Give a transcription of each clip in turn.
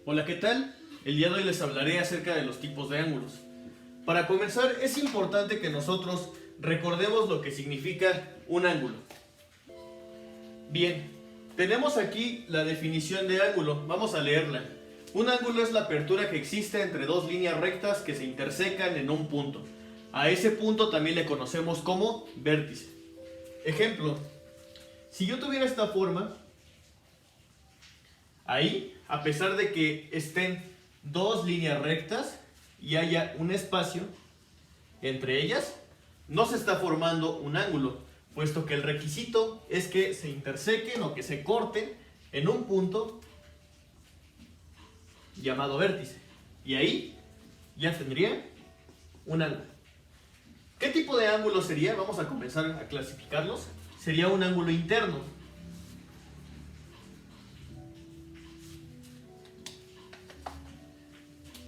Hola, ¿qué tal? El día de hoy les hablaré acerca de los tipos de ángulos. Para comenzar, es importante que nosotros recordemos lo que significa un ángulo. Bien, tenemos aquí la definición de ángulo, vamos a leerla. Un ángulo es la apertura que existe entre dos líneas rectas que se intersecan en un punto. A ese punto también le conocemos como vértice. Ejemplo, si yo tuviera esta forma, ahí, a pesar de que estén dos líneas rectas y haya un espacio entre ellas, no se está formando un ángulo, puesto que el requisito es que se intersequen o que se corten en un punto llamado vértice. Y ahí ya tendría un ángulo. ¿Qué tipo de ángulo sería? Vamos a comenzar a clasificarlos. Sería un ángulo interno.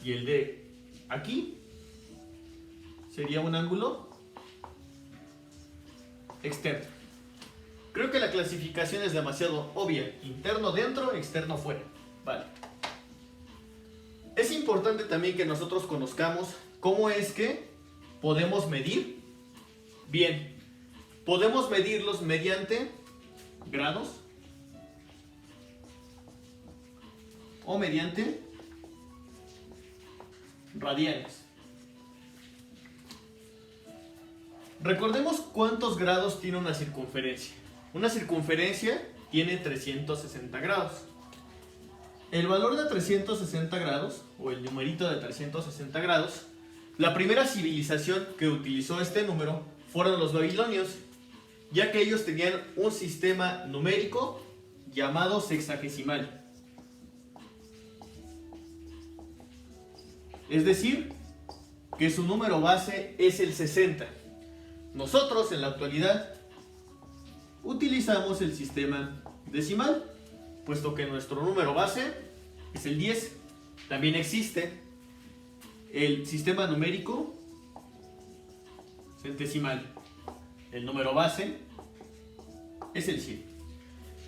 Y el de aquí sería un ángulo externo. Creo que la clasificación es demasiado obvia. Interno dentro, externo fuera. Vale. Es importante también que nosotros conozcamos cómo es que podemos medir. Bien, podemos medirlos mediante grados o mediante radianes. Recordemos cuántos grados tiene una circunferencia. Una circunferencia tiene 360 grados. El valor de 360 grados, o el numerito de 360 grados, la primera civilización que utilizó este número fueron los babilonios, ya que ellos tenían un sistema numérico llamado sexagesimal. Es decir, que su número base es el 60. Nosotros en la actualidad utilizamos el sistema decimal, puesto que nuestro número base es el 10. También existe el sistema numérico centesimal. El número base es el 100.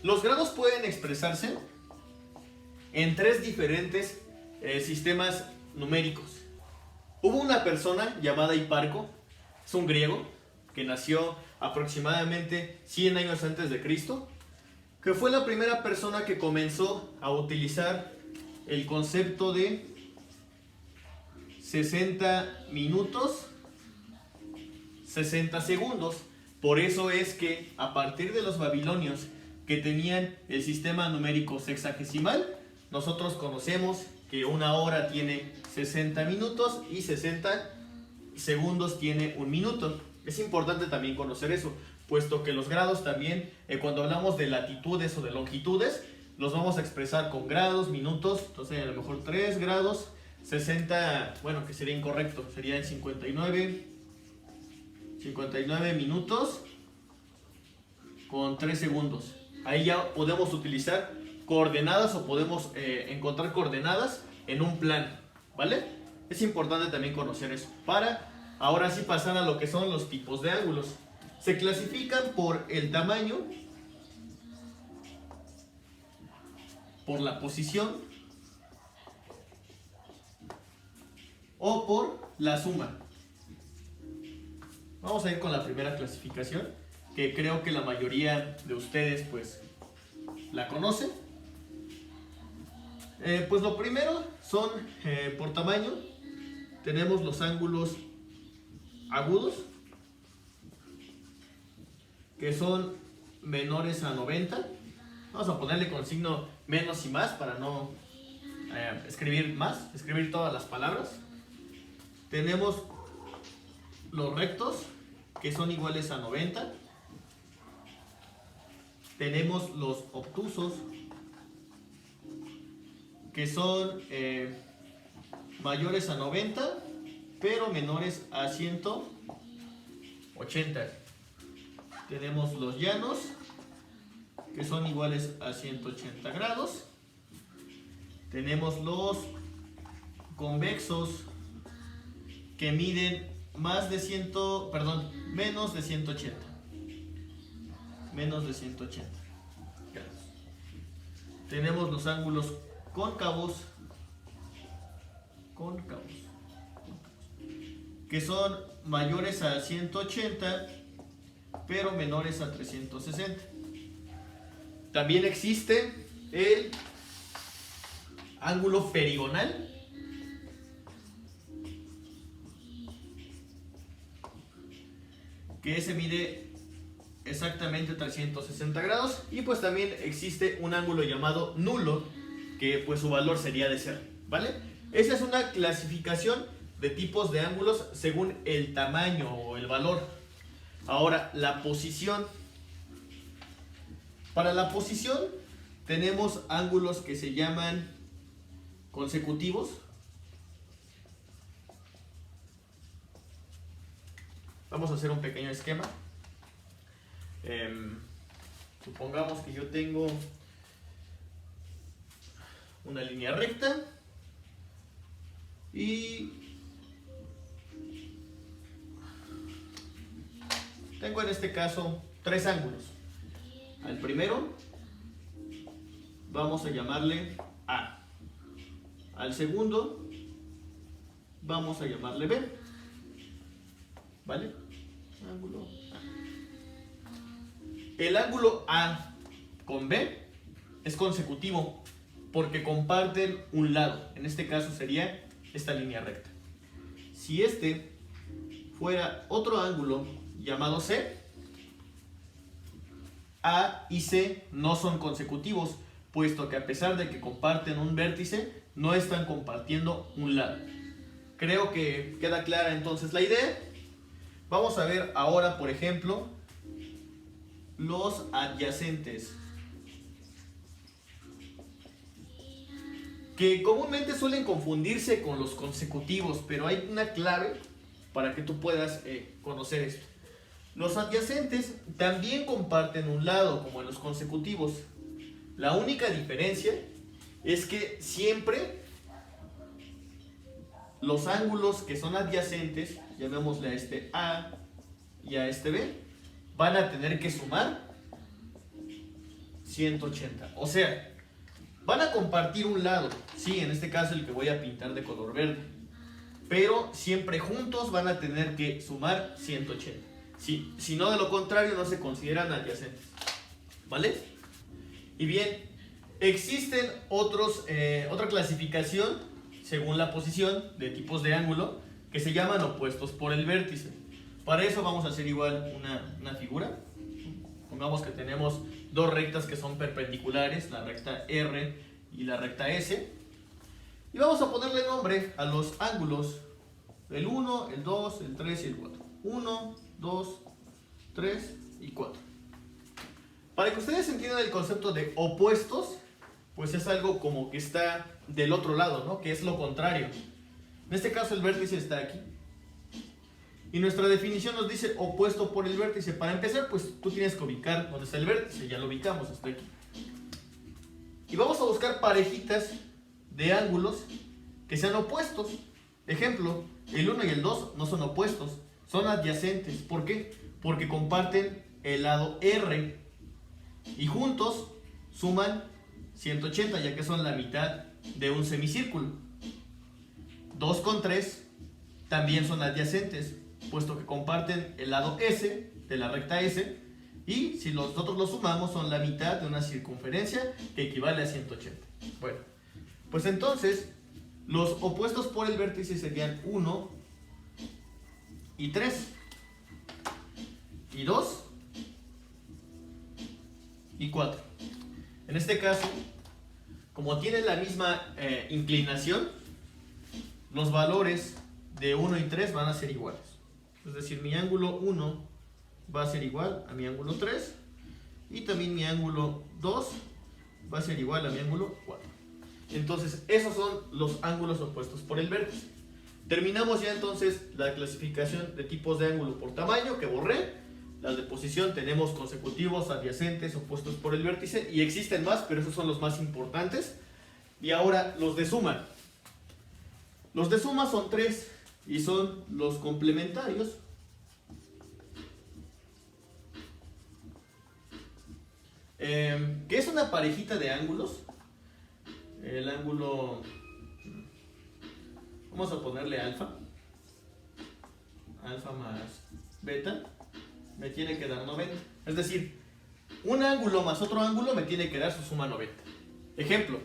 Los grados pueden expresarse en tres diferentes sistemas numéricos. Hubo una persona llamada Hiparco, es un griego que nació aproximadamente 100 años antes de Cristo, que fue la primera persona que comenzó a utilizar el concepto de 60 minutos, 60 segundos. Por eso es que a partir de los babilonios que tenían el sistema numérico sexagesimal, nosotros conocemos que una hora tiene 60 minutos y 60 segundos tiene un minuto. Es importante también conocer eso, puesto que los grados también, cuando hablamos de latitudes o de longitudes, los vamos a expresar con grados, minutos. Entonces a lo mejor 3 grados, 60, bueno, que sería incorrecto, serían 59 minutos con 3 segundos. Ahí ya podemos utilizar coordenadas o podemos encontrar coordenadas en un plano, ¿vale? Es importante también conocer eso para ahora sí pasar a lo que son los tipos de ángulos. Se clasifican por el tamaño, por la posición o por la suma. Vamos a ir con la primera clasificación, que creo que la mayoría de ustedes pues la conocen. Pues lo primero son por tamaño. Tenemos los ángulos agudos, que son menores a 90. Vamos a ponerle con signo menos y más para no escribir más, escribir todas las palabras. Tenemos los rectos, que son iguales a 90. Tenemos los obtusos, que son mayores a 90 pero menores a 180. Tenemos los llanos, que son iguales a 180 grados. Tenemos los convexos, que miden menos de 180. Menos de 180 grados. Tenemos los ángulos cóncavos, cóncavos, que son mayores a 180 pero menores a 360. También existe el ángulo perigonal, que se mide exactamente 360 grados, y pues también existe un ángulo llamado nulo, que pues su valor sería de 0, ¿vale? Esa es una clasificación de tipos de ángulos según el tamaño o el valor. Ahora, la posición. Para la posición tenemos ángulos que se llaman consecutivos. Vamos a hacer un pequeño esquema. Supongamos que yo tengo una línea recta y tengo en este caso tres ángulos. Al primero vamos a llamarle A. Al segundo vamos a llamarle B. ¿Vale? Ángulo A. El ángulo A con B es consecutivo porque comparten un lado. En este caso sería esta línea recta. Si este fuera otro ángulo llamado C, A y C no son consecutivos, puesto que a pesar de que comparten un vértice, no están compartiendo un lado. Creo que queda clara entonces la idea. Vamos a ver ahora, por ejemplo, los adyacentes, que comúnmente suelen confundirse con los consecutivos, pero hay una clave para que tú puedas conocer esto. Los adyacentes también comparten un lado, como en los consecutivos. La única diferencia es que siempre los ángulos que son adyacentes, llamémosle a este A y a este B, van a tener que sumar 180. O sea, van a compartir un lado, sí, en este caso el que voy a pintar de color verde, pero siempre juntos van a tener que sumar 180. Si no, de lo contrario, no se consideran adyacentes, ¿vale? Y bien, existen otra clasificación según la posición de tipos de ángulo que se llaman opuestos por el vértice. Para eso vamos a hacer igual una figura. Pongamos que tenemos dos rectas que son perpendiculares, la recta R y la recta S. Y vamos a ponerle nombre a los ángulos, el 1, el 2, el 3 y el 4. 1, 2, 3 y 4. Para que ustedes entiendan el concepto de opuestos, pues es algo como que está del otro lado, ¿no? Que es lo contrario. En este caso el vértice está aquí. Y nuestra definición nos dice opuesto por el vértice. Para empezar, pues tú tienes que ubicar dónde está el vértice. Ya lo ubicamos, está aquí. Y vamos a buscar parejitas de ángulos que sean opuestos. Ejemplo, el 1 y el 2 no son opuestos, son adyacentes. ¿Por qué? Porque comparten el lado R y juntos suman 180, ya que son la mitad de un semicírculo. 2 con 3 también son adyacentes, puesto que comparten el lado S de la recta S, y si nosotros los sumamos son la mitad de una circunferencia que equivale a 180. Bueno, pues entonces los opuestos por el vértice serían 1 y 3, y 2 y 4. En este caso, como tienen la misma inclinación, los valores de 1 y 3 van a ser iguales. Es decir, mi ángulo 1 va a ser igual a mi ángulo 3, y también mi ángulo 2 va a ser igual a mi ángulo 4. Entonces, esos son los ángulos opuestos por el vértice. Terminamos ya entonces la clasificación de tipos de ángulo por tamaño, que borré. Las de posición tenemos consecutivos, adyacentes, opuestos por el vértice, y existen más, pero esos son los más importantes. Y ahora los de suma. Los de suma son 3 y son los complementarios. Que es una parejita de ángulos. El ángulo Vamos a ponerle alfa. Alfa más beta me tiene que dar 90. Es decir, un ángulo más otro ángulo me tiene que dar su suma 90. Ejemplo,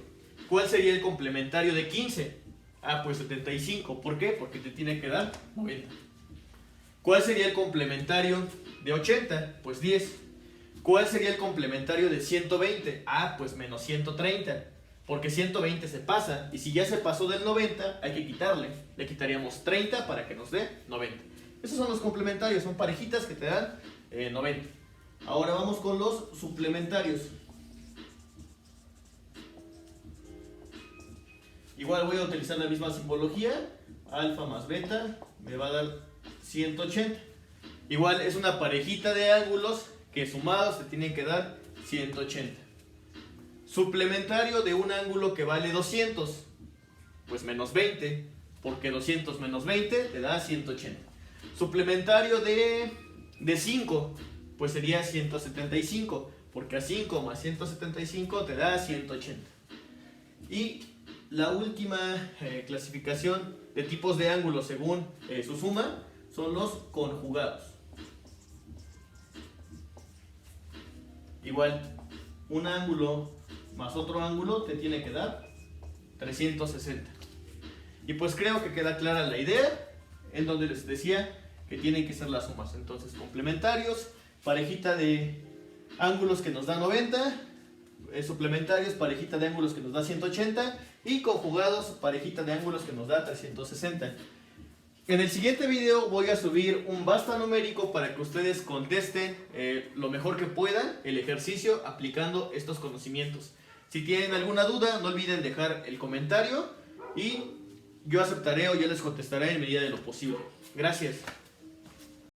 ¿cuál sería el complementario de 15? Ah, pues 75. ¿Por qué? Porque te tiene que dar 90. ¿Cuál sería el complementario de 80? Pues 10. ¿Cuál sería el complementario de 120? Ah, pues menos 130. Porque 120 se pasa, y si ya se pasó del 90, hay que quitarle. Le quitaríamos 30 para que nos dé 90. Esos son los complementarios, son parejitas que te dan 90. Ahora vamos con los suplementarios. Igual voy a utilizar la misma simbología. Alfa más beta me va a dar 180. Igual es una parejita de ángulos que sumados te tienen que dar 180. Suplementario de un ángulo que vale 200, pues menos 20, porque 200 menos 20 te da 180. Suplementario de 5, pues sería 175, porque a 5 más 175 te da 180. Y la última clasificación de tipos de ángulos según su suma son los conjugados. Igual, un ángulo más otro ángulo te tiene que dar 360. Y pues creo que queda clara la idea, en donde les decía que tienen que ser las sumas. Entonces, complementarios, parejita de ángulos que nos da 90, suplementarios, parejita de ángulos que nos da 180, y conjugados, parejita de ángulos que nos da 360. En el siguiente video voy a subir un basta numérico para que ustedes contesten lo mejor que puedan el ejercicio aplicando estos conocimientos. Si tienen alguna duda, no olviden dejar el comentario y yo aceptaré o yo les contestaré en medida de lo posible. Gracias.